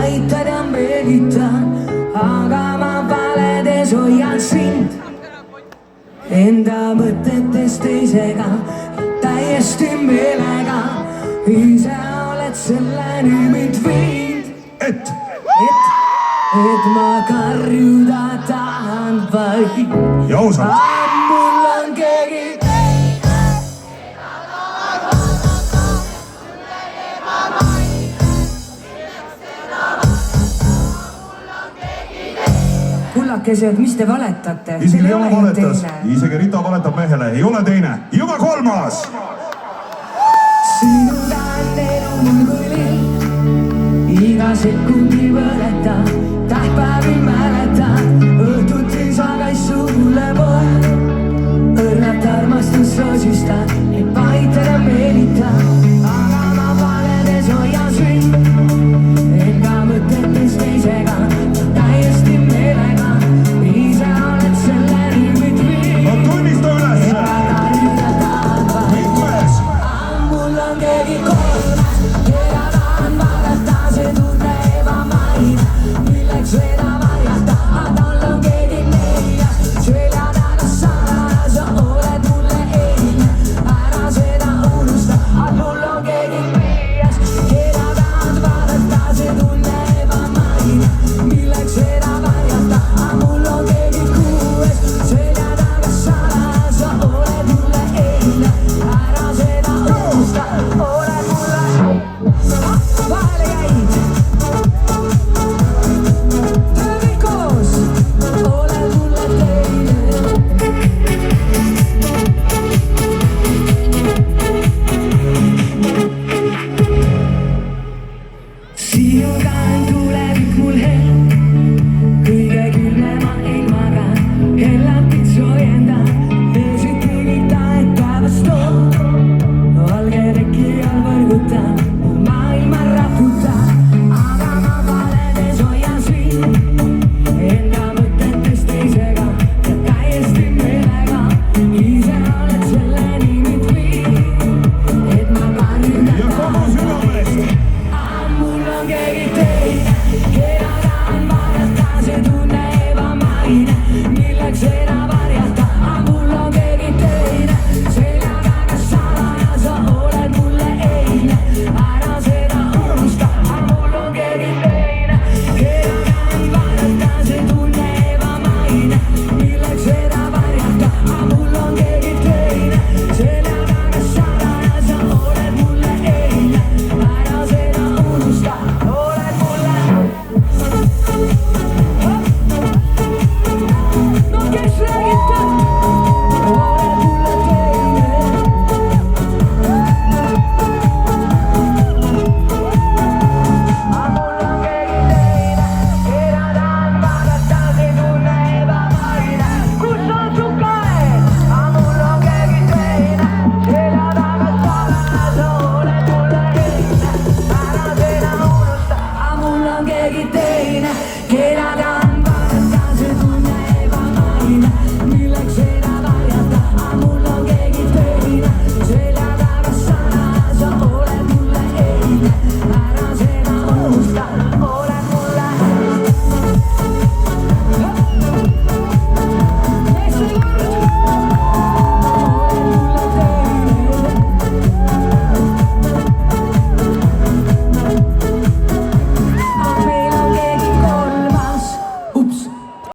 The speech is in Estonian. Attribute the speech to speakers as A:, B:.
A: aitad ja meelitan, aga ma valedes hoian sind enda mõtetes teisega, täiesti meelega. Ise oled selleni mind viind, et ma karjuda tahan vaid.
B: Ja ausalt.
A: Mul on keegi kullakesed, mis te valetate?
B: Isegi Jama valetas, isegi Rita valetab mehele, ei ole teine, juba kolmas.
A: Sinu tahan elu mul kui lill, iga sekundi võleta, tähtpäevi mäleta, õhtuti sa käis sulle pool, õrnat armastus sosistad, et paitad ja meelitad, aga ma valedes hoian sind enda mõtetes teisega, täiesti meelega. Ise oled selleni mind viind,
B: No tunnista üles. Mitmes?
A: mul on keegi kolmas, keda tahan vaadata, see tunne ebamaine, milleks seda varjata, tal on keegi neljas, selja taga saada, sa oled mulle eile, ära seda unusta, mul on keegi viies, keda tahan vaadata, see tunne ebamaine, milleks seda varjata, mul on keegi kuues, selja taga saada, sa oled mulle eile, ära seda unusta, oled mulle vahele jäid. Töö kõik koos, oled mulle teine. Sinu tahan tulevik mul hell, kõige külmema ilmaga, hellapid soojendab, öösid tingita, et päevast toob. Valge teki all võrgutab, maailma raputab, aga ma valedes hoian sind enda mõtetes teisega ja täiesti meelega. Ise oled selleni mind viind, et ma karjuda
B: Ja kogu südamest.
A: mul on keegi teine.